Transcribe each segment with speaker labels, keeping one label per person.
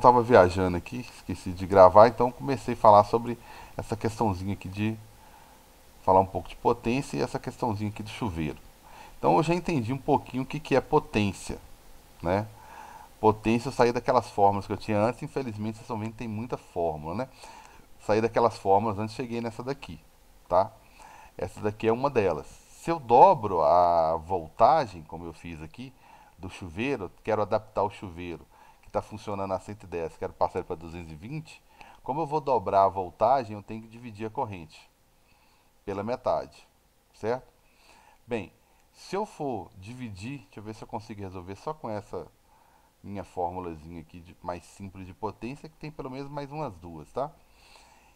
Speaker 1: estava viajando aqui, esqueci de gravar, então comecei a falar sobre essa questãozinha aqui de falar um pouco de potência e essa questãozinha aqui do chuveiro. Então eu já entendi um pouquinho o que, que é potência, né? Potência eu saí daquelas fórmulas que eu tinha antes, infelizmente vocês estão vendo que tem muita fórmula, né? Saí daquelas fórmulas antes, cheguei nessa daqui, tá? Essa daqui é uma delas. Se eu dobro a voltagem, como eu fiz aqui, do chuveiro, quero adaptar o chuveiro que está funcionando a 110, quero passar ele para 220, como eu vou dobrar a voltagem, eu tenho que dividir a corrente pela metade, certo? Bem, se eu for dividir, deixa eu ver se eu consigo resolver só com essa minha fórmulazinha aqui mais simples de potência, que tem pelo menos mais umas duas, tá?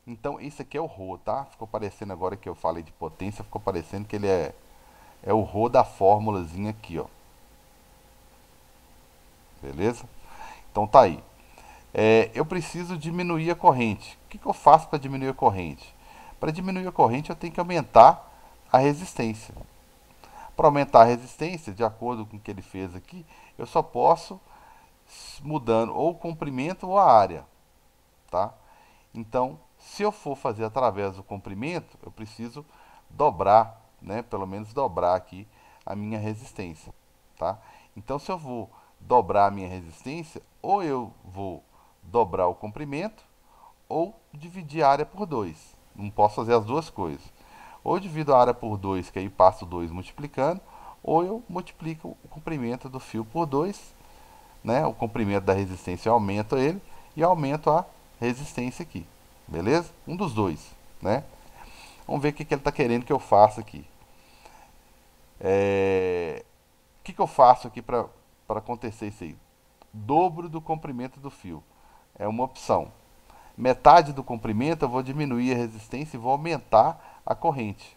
Speaker 1: Então, esse aqui é o Rho, tá? Ficou parecendo agora que eu falei de potência, ficou parecendo que ele é o Rho da fórmulazinha aqui, ó. Beleza? Então tá aí. Eu preciso diminuir a corrente. O que, que eu faço para diminuir a corrente? Para diminuir a corrente, eu tenho que aumentar a resistência. Para aumentar a resistência, de acordo com o que ele fez aqui, eu só posso mudando ou o comprimento ou a área, tá? Então, se eu for fazer através do comprimento, eu preciso dobrar, né? Pelo menos dobrar aqui a minha resistência, tá? Então, se eu vou dobrar a minha resistência, ou eu vou dobrar o comprimento, ou dividir a área por 2. Não posso fazer as duas coisas. Ou eu divido a área por 2, que aí passo 2 multiplicando, ou eu multiplico o comprimento do fio por 2, né? O comprimento da resistência eu aumento ele e aumento a resistência aqui. Beleza? Um dos dois, né? Vamos ver o que, que ele está querendo que eu faça aqui. O que, que eu faço aqui para acontecer isso aí? Dobro do comprimento do fio. É uma opção. Metade do comprimento eu vou diminuir a resistência e vou aumentar a corrente.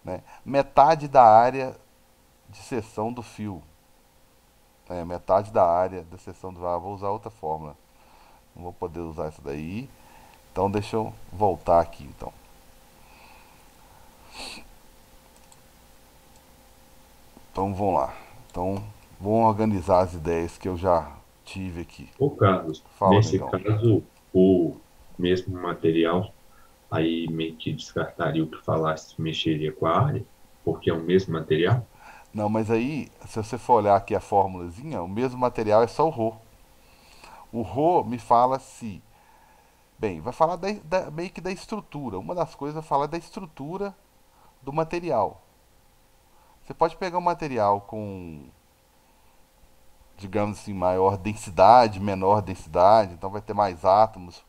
Speaker 1: Né? Metade da área de seção do fio. Metade da área da seção do fio. Vou usar outra fórmula. Não vou poder usar essa daí. Então deixa eu voltar aqui então. Então vamos lá. Então vamos organizar as ideias que eu já tive aqui.
Speaker 2: Ô, Carlos,
Speaker 1: Fala,
Speaker 2: nesse
Speaker 1: amigão.
Speaker 2: caso, o mesmo material, aí meio que descartaria o que falasse, mexeria com a área, porque é o mesmo material?
Speaker 1: Não, mas aí, se você for olhar aqui a formulazinha, o mesmo material é só o Rho. O Rho me fala se. Bem, vai falar meio que da estrutura. Uma das coisas vai falar da estrutura do material. Você pode pegar um material com, digamos assim, maior densidade, menor densidade, então vai ter mais átomos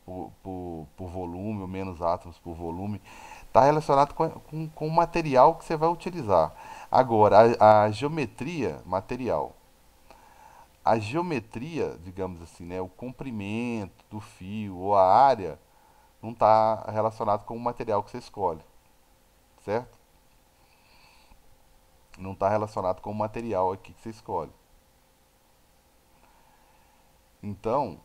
Speaker 1: por volume ou menos átomos por volume. Está relacionado com o material que você vai utilizar. Agora, a geometria material. A geometria, digamos assim, né, o comprimento do fio ou a área, não está relacionado com o material que você escolhe, certo? Não está relacionado com o material aqui que você escolhe. Então,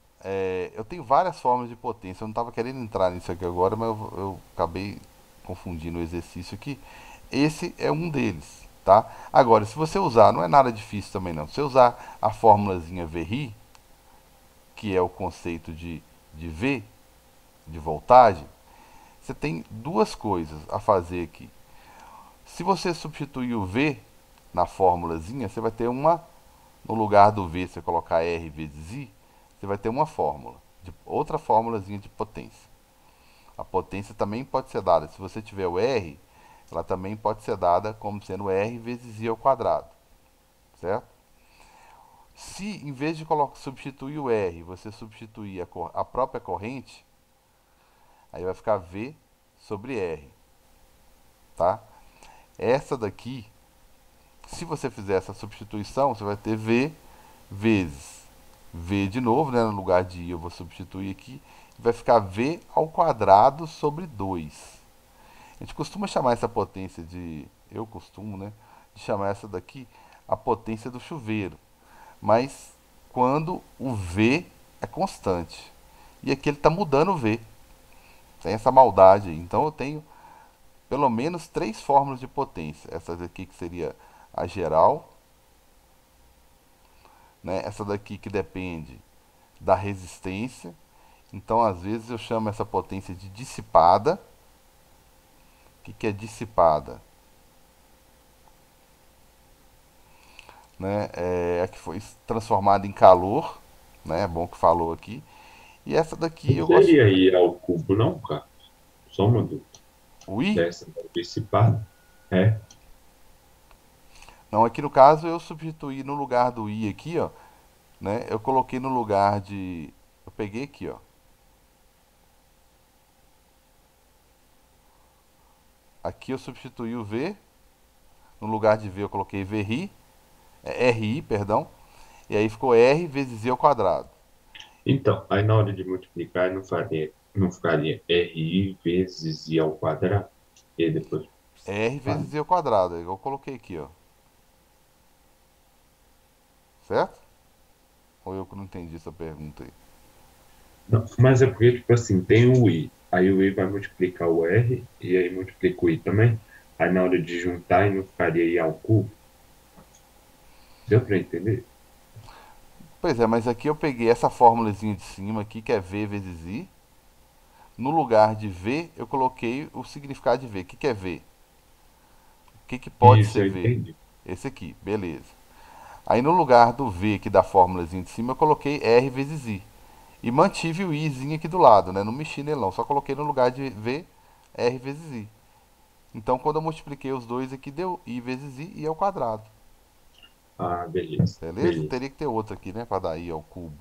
Speaker 1: eu tenho várias formas de potência. Eu não estava querendo entrar nisso aqui agora, mas eu acabei confundindo o exercício aqui. Esse é um deles, tá? Agora, se você usar, não é nada difícil também não. Se você usar a formulazinha Verri, que é o conceito de V, de voltagem, você tem duas coisas a fazer aqui. Se você substituir o V na formulazinha, você vai ter uma, no lugar do V, você colocar R vezes I, você vai ter uma fórmula, outra fórmulazinha de potência. A potência também pode ser dada, se você tiver o R, ela também pode ser dada como sendo R vezes I ao quadrado, certo? Se em vez de substituir o R, você substituir a própria corrente, aí vai ficar V sobre R, tá? Essa daqui, se você fizer essa substituição, você vai ter V vezes V de novo, né? No lugar de I eu vou substituir aqui. Vai ficar V ao quadrado sobre 2. A gente costuma chamar essa potência de. Eu costumo, né? De chamar essa daqui a potência do chuveiro. Mas quando o V é constante. E aqui ele está mudando o V. Tem essa maldade aí. Então eu tenho pelo menos três fórmulas de potência. Essa daqui que seria a geral, né? Essa daqui que depende da resistência. Então, às vezes, eu chamo essa potência de dissipada. O que é dissipada? Né? É a que foi transformada em calor, né? É bom que falou aqui. E essa daqui
Speaker 2: Não
Speaker 1: eu gosto.
Speaker 2: seria I ao cubo, não, cara? Soma
Speaker 1: O I?
Speaker 2: dessa dissipada? É.
Speaker 1: Não, aqui no caso eu substituí no lugar do I aqui, ó, né? Eu coloquei no lugar de. Eu peguei aqui, ó. Aqui eu substituí o V. No lugar de V eu coloquei VRI, RI, perdão. E aí ficou R vezes I ao quadrado.
Speaker 2: Então, aí na hora de multiplicar, não ficaria RI vezes I ao quadrado? E aí depois,
Speaker 1: R
Speaker 2: ah,
Speaker 1: vezes I ao quadrado. É igual eu coloquei aqui, ó. Certo? Ou eu que não entendi essa pergunta aí?
Speaker 2: não, mas é porque, tipo assim, tem o I. Aí o I vai multiplicar o R, e aí multiplica o I também. Aí na hora de juntar, não ficaria I ao cubo? Deu para entender?
Speaker 1: Pois é, mas aqui eu peguei essa fórmulazinha de cima aqui, que é V vezes I. No lugar de V, eu coloquei o significado de V. O que é V? O que pode
Speaker 2: Isso,
Speaker 1: ser
Speaker 2: eu
Speaker 1: V?
Speaker 2: entendi.
Speaker 1: Esse aqui, beleza. Aí no lugar do V aqui da fórmulazinha de cima, eu coloquei R vezes I. E mantive o Izinho aqui do lado, né? Não mexi nele não, só coloquei no lugar de V, R vezes I. Então quando eu multipliquei os dois aqui, deu I vezes I ao quadrado.
Speaker 2: Ah, beleza,
Speaker 1: Beleza?
Speaker 2: beleza.
Speaker 1: Teria que ter outro aqui, né? Para dar I ao cubo.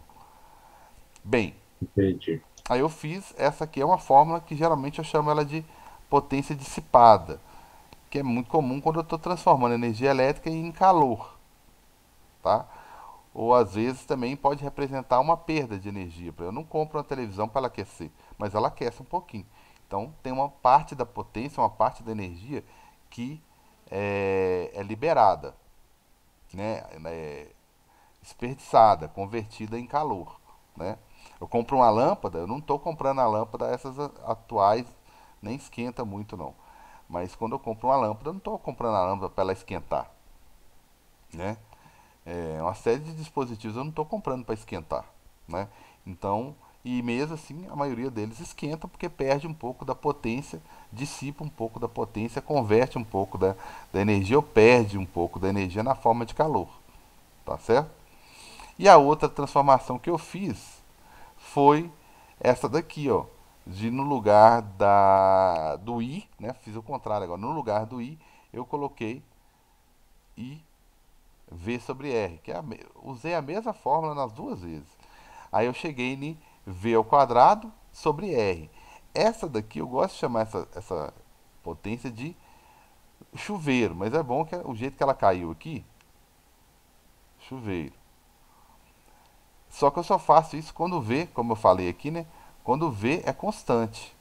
Speaker 1: Bem,
Speaker 2: Entendi.
Speaker 1: aí eu fiz, essa aqui é uma fórmula que geralmente eu chamo ela de potência dissipada, que é muito comum quando eu estou transformando energia elétrica em calor, tá? Ou às vezes também pode representar uma perda de energia. Eu não compro uma televisão para ela aquecer, mas ela aquece um pouquinho. Então tem uma parte da potência, uma parte da energia que é liberada, né? É desperdiçada, convertida em calor, né? Eu compro uma lâmpada, eu não estou comprando a lâmpada essas atuais, nem esquenta muito não. Mas quando eu compro uma lâmpada, eu não estou comprando a lâmpada para ela esquentar, né? É uma série de dispositivos eu não estou comprando para esquentar, né? Então, e mesmo assim, a maioria deles esquenta porque perde um pouco da potência, dissipa um pouco da potência, converte um pouco da energia ou perde um pouco da energia na forma de calor, tá certo? E a outra transformação que eu fiz foi essa daqui, ó, de no lugar do I, né? Fiz o contrário agora. No lugar do I, eu coloquei I V sobre R, que é usei a mesma fórmula nas duas vezes. Aí eu cheguei em V ao quadrado sobre R. Essa daqui eu gosto de chamar essa potência de chuveiro, mas é bom que o jeito que ela caiu aqui, chuveiro. Só que eu só faço isso quando V, como eu falei aqui, né? Quando V é constante.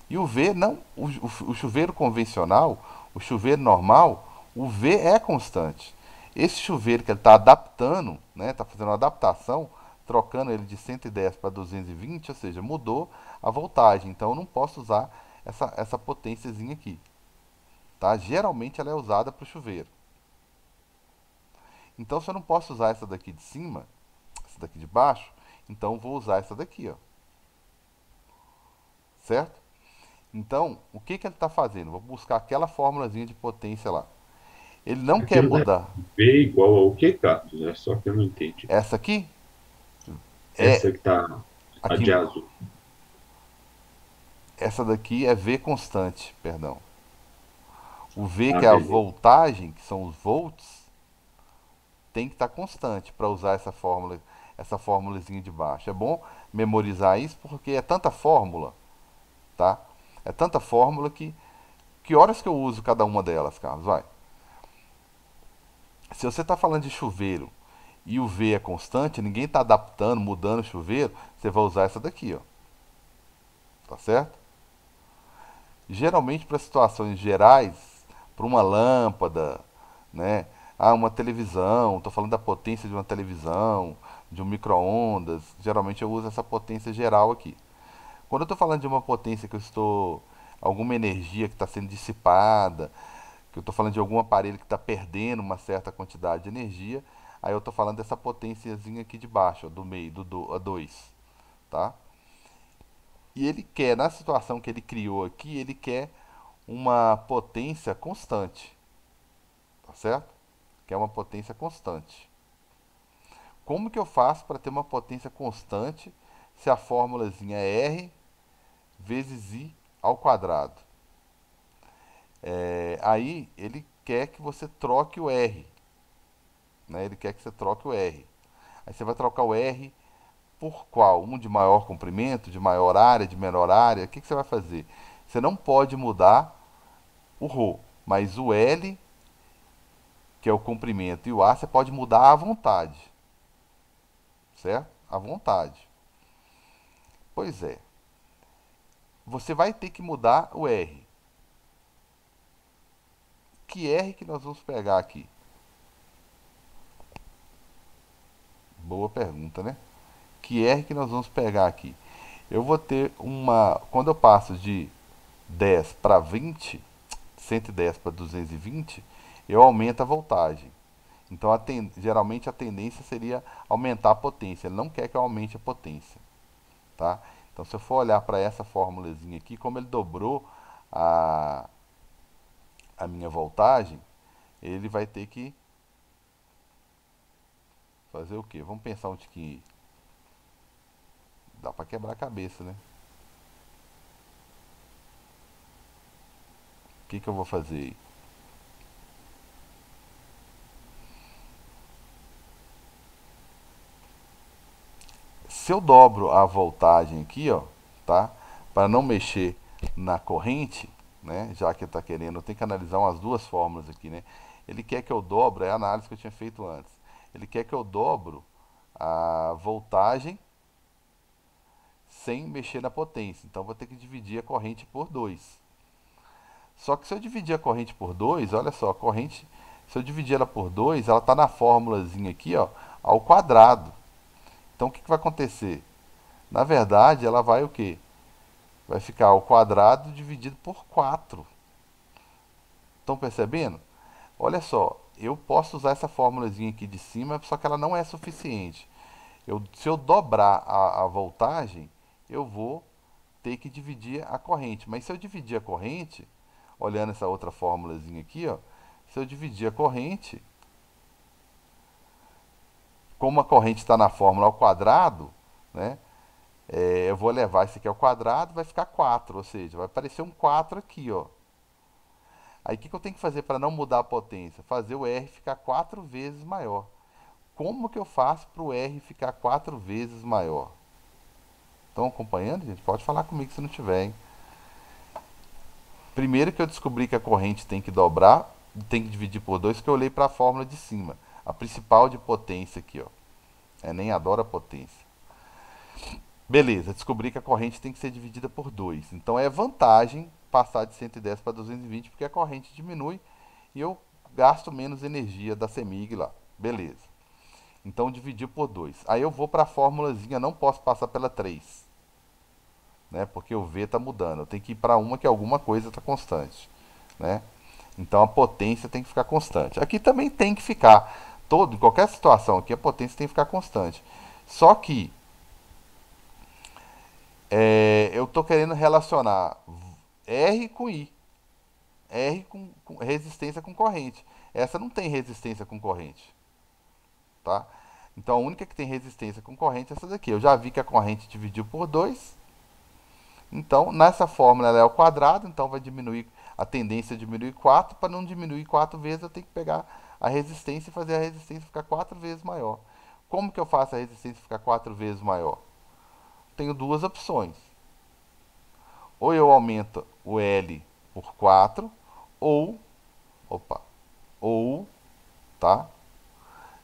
Speaker 1: E o V não, o chuveiro convencional, o chuveiro normal, o V é constante. Esse chuveiro que ele está adaptando, né, está fazendo uma adaptação, trocando ele de 110 para 220, ou seja, mudou a voltagem. Então eu não posso usar essa potênciazinha aqui. Tá? Geralmente ela é usada para o chuveiro. Então se eu não posso usar essa daqui de cima, essa daqui de baixo, então eu vou usar essa daqui, ó. Certo? Então, o que, que ele está fazendo? Vou buscar aquela fórmulazinha de potência lá. Ele não quer
Speaker 2: Aquilo deve
Speaker 1: mudar.
Speaker 2: V igual ao que, Carlos? É só que eu não entendi.
Speaker 1: Essa aqui
Speaker 2: Essa
Speaker 1: é
Speaker 2: que tá a
Speaker 1: aqui,
Speaker 2: de azul.
Speaker 1: essa daqui é V constante, perdão. O V
Speaker 2: Ah,
Speaker 1: que é a
Speaker 2: beleza.
Speaker 1: voltagem, que são os volts, tem que estar constante para usar essa fórmula, essa fórmulazinha de baixo. É bom memorizar isso porque é tanta fórmula, tá? É tanta fórmula que horas que eu uso cada uma delas, Carlos? Vai. Se você está falando de chuveiro e o V é constante, ninguém está adaptando, mudando o chuveiro, você vai usar essa daqui, ó. Tá certo? Geralmente para situações gerais, para uma lâmpada, né? Ah, uma televisão, estou falando da potência de uma televisão, de um micro-ondas. Geralmente eu uso essa potência geral aqui. Quando eu estou falando de uma potência que eu estou. Alguma energia que está sendo dissipada, que eu estou falando de algum aparelho que está perdendo uma certa quantidade de energia, Aí eu estou falando dessa potênciazinha aqui de baixo, ó, do meio, a 2, tá? E ele quer, na situação que ele criou aqui, ele quer uma potência constante, tá certo? Quer uma potência constante. Como que eu faço para ter uma potência constante se a fórmulazinha é R vezes I ao quadrado? Aí ele quer que você troque o R, né? Ele quer que você troque o R. Aí você vai trocar o R por qual? Um de maior comprimento, de maior área, de menor área? O que você vai fazer? Você não pode mudar o ρ, mas o L, que é o comprimento, e o A você pode mudar à vontade, certo? À vontade. Pois é. Você vai ter que mudar o R. Que R que nós vamos pegar aqui? Boa pergunta, né? Que R que nós vamos pegar aqui? Eu vou ter uma. Quando eu passo de 10 para 20, 110 para 220, eu aumento a voltagem. Então, geralmente a tendência seria aumentar a potência. Ele não quer que eu aumente a potência, tá? Então, se eu for olhar para essa formulazinha aqui, como ele dobrou a, a minha voltagem, ele vai ter que fazer o quê? Vamos pensar um tiquinho aí. Dá para quebrar a cabeça, né? O que eu vou fazer aí? Se eu dobro a voltagem aqui, ó, tá? Para não mexer na corrente, né? Já que ele está querendo, eu tenho que analisar umas duas fórmulas aqui, né? Ele quer que eu dobro, é a análise que eu tinha feito antes. Ele quer que eu dobro a voltagem sem mexer na potência. Então vou ter que dividir a corrente por 2. Só que se eu dividir a corrente por 2, olha só, a corrente, se eu dividir ela por 2, ela está na fórmulazinha aqui, ó, ao quadrado. Então o que vai acontecer? Na verdade, ela vai o quê? Vai ficar ao quadrado dividido por 4. Estão percebendo? Olha só, eu posso usar essa fórmulazinha aqui de cima, só que ela não é suficiente. Se eu dobrar a voltagem, eu vou ter que dividir a corrente. Mas se eu dividir a corrente, olhando essa outra fórmulazinha aqui, ó, se eu dividir a corrente, como a corrente está na fórmula ao quadrado, né, eu vou levar isso aqui ao quadrado, vai ficar 4, ou seja, vai aparecer um 4 aqui, ó. Aí o que eu tenho que fazer para não mudar a potência? Fazer o R ficar 4 vezes maior. Como que eu faço para o R ficar 4 vezes maior? Estão acompanhando, gente? Pode falar comigo se não tiver, hein? Primeiro que eu descobri que a corrente tem que dobrar, tem que dividir por 2, que eu olhei para a fórmula de cima. A principal de potência aqui, ó. Nem adora a potência. Beleza, descobri que a corrente tem que ser dividida por 2. Então é vantagem passar de 110 para 220, porque a corrente diminui e eu gasto menos energia da CEMIG lá. Beleza. Então dividir por 2. Aí eu vou para a formulazinha, não posso passar pela 3, né? Porque o V está mudando. Eu tenho que ir para uma que alguma coisa está constante, né? Então a potência tem que ficar constante. Aqui também tem que ficar. Em qualquer situação aqui, a potência tem que ficar constante. Só que eu estou querendo relacionar R com I. R com resistência com corrente. Essa não tem resistência com corrente, tá? Então a única que tem resistência com corrente é essa daqui. Eu já vi que a corrente dividiu por 2. Então nessa fórmula ela é ao quadrado, então vai diminuir, a tendência é diminuir 4. Para não diminuir 4 vezes, eu tenho que pegar a resistência e fazer a resistência ficar 4 vezes maior. Como que eu faço a resistência ficar 4 vezes maior? Tenho duas opções. Ou eu aumento o L por 4, ou, opa, ou, tá?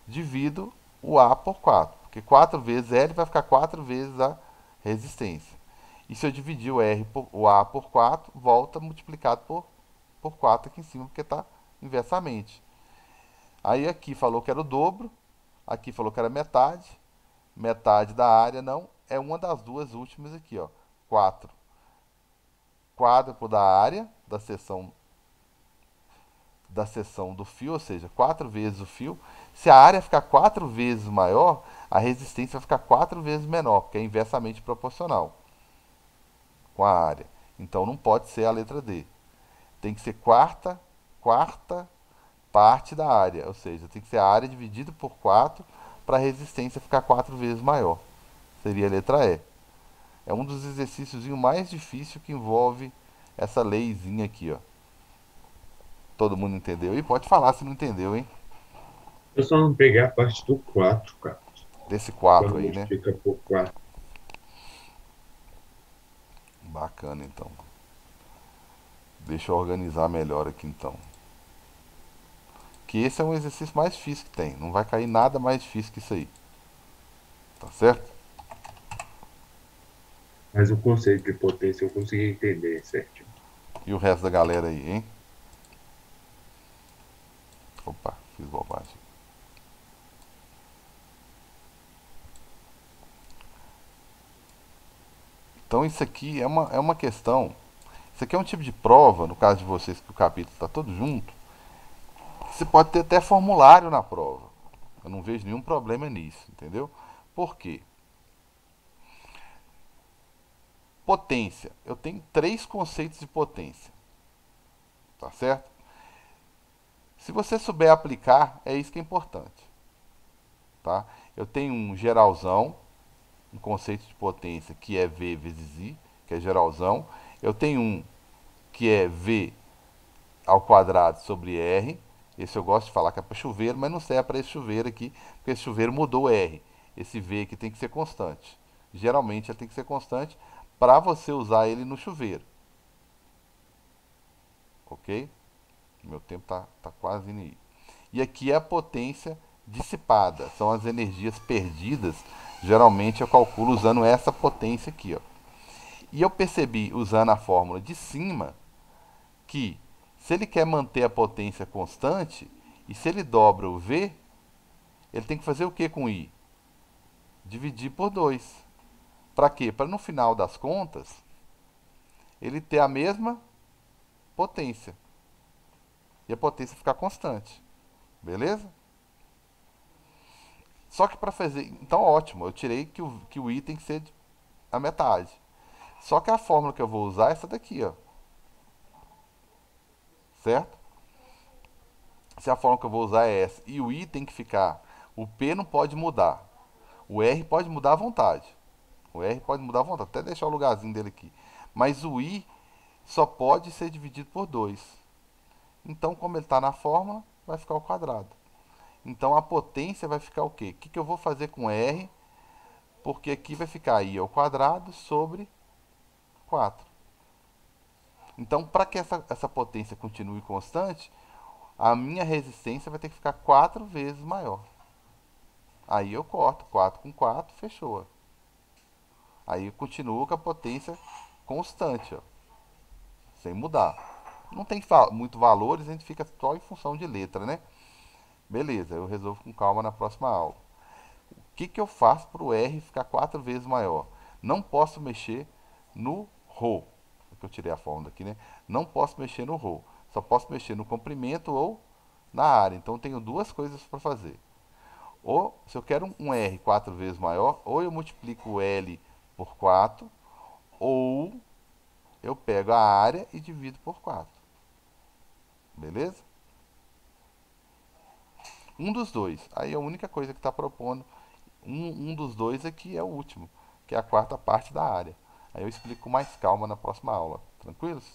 Speaker 1: Divido o A por 4. Porque 4 vezes L vai ficar 4 vezes a resistência. E se eu dividir o A por 4, volta multiplicado por 4 aqui em cima, porque está inversamente. Aí aqui falou que era o dobro, aqui falou que era metade. Metade da área não, é uma das duas últimas aqui, ó. 4 quádruplo da área da seção da seção do fio, ou seja, 4 vezes o fio. Se a área ficar 4 vezes maior, a resistência vai ficar 4 vezes menor, porque é inversamente proporcional com a área. Então não pode ser a letra D. Tem que ser quarta parte da área, ou seja, tem que ser a área dividida por 4 para a resistência ficar 4 vezes maior. Seria a letra E. É um dos exercícios mais difíceis que envolve essa leizinha aqui, ó. Todo mundo entendeu? E pode falar se não entendeu, hein?
Speaker 2: Eu só não peguei a parte do 4, cara.
Speaker 1: Desse
Speaker 2: Quando
Speaker 1: 4 aí, né?
Speaker 2: multiplica por 4.
Speaker 1: Bacana, então. Deixa eu organizar melhor aqui, então. Que esse é um exercício mais difícil que tem. Não vai cair nada mais difícil que isso aí. Tá certo?
Speaker 2: Mas o conceito de potência eu consegui entender certinho.
Speaker 1: E o resto da galera aí, hein? Opa, fiz bobagem. Então isso aqui é uma questão. Isso aqui é um tipo de prova, no caso de vocês que o capítulo está todo junto. Você pode ter até formulário na prova. Eu não vejo nenhum problema nisso, entendeu? Por quê? Potência. Eu tenho 3 conceitos de potência. Tá certo? Se você souber aplicar, é isso que é importante. Tá? Eu tenho um geralzão, um conceito de potência que é V vezes I, que é geralzão. Eu tenho um que é V ao quadrado sobre R. Esse eu gosto de falar que é para chuveiro, mas não serve para esse chuveiro aqui, porque esse chuveiro mudou o R. Esse V aqui tem que ser constante. Geralmente ele tem que ser constante para você usar ele no chuveiro. Ok? Meu tempo tá quase indo aí. E aqui é a potência dissipada, são as energias perdidas. Geralmente eu calculo usando essa potência aqui, ó. E eu percebi, usando a fórmula de cima, que se ele quer manter a potência constante, e se ele dobra o V, ele tem que fazer o que com o I? Dividir por 2. Para quê? Para no final das contas, ele ter a mesma potência. E a potência ficar constante. Beleza? Só que para fazer. Então, ótimo, eu tirei que o I tem que ser a metade. Só que a fórmula que eu vou usar é essa daqui, ó. Certo? Se a fórmula que eu vou usar é essa e o I tem que ficar. O P não pode mudar. O R pode mudar à vontade. O R pode mudar à vontade. Até deixar o lugarzinho dele aqui. Mas o I só pode ser dividido por 2. Então, como ele está na fórmula, vai ficar ao quadrado. Então, a potência vai ficar o quê? O que eu vou fazer com R? Porque aqui vai ficar I ao quadrado sobre 4. Então, para que essa potência continue constante, a minha resistência vai ter que ficar 4 vezes maior. Aí eu corto 4 com 4, fechou. Aí eu continuo com a potência constante, ó, sem mudar. Não tem muito valores, a gente fica só em função de letra, né? Beleza, eu resolvo com calma na próxima aula. O que eu faço para o R ficar 4 vezes maior? Não posso mexer no ρ, que eu tirei a fórmula daqui, né? Não posso mexer no ρ, só posso mexer no comprimento ou na área. Então eu tenho duas coisas para fazer. Ou, se eu quero um R 4 vezes maior, ou eu multiplico o L por 4, ou eu pego a área e divido por 4. Beleza? Um dos dois. Aí a única coisa que está propondo, um dos dois aqui é o último, que é a quarta parte da área. Aí eu explico com mais calma na próxima aula. Tranquilos?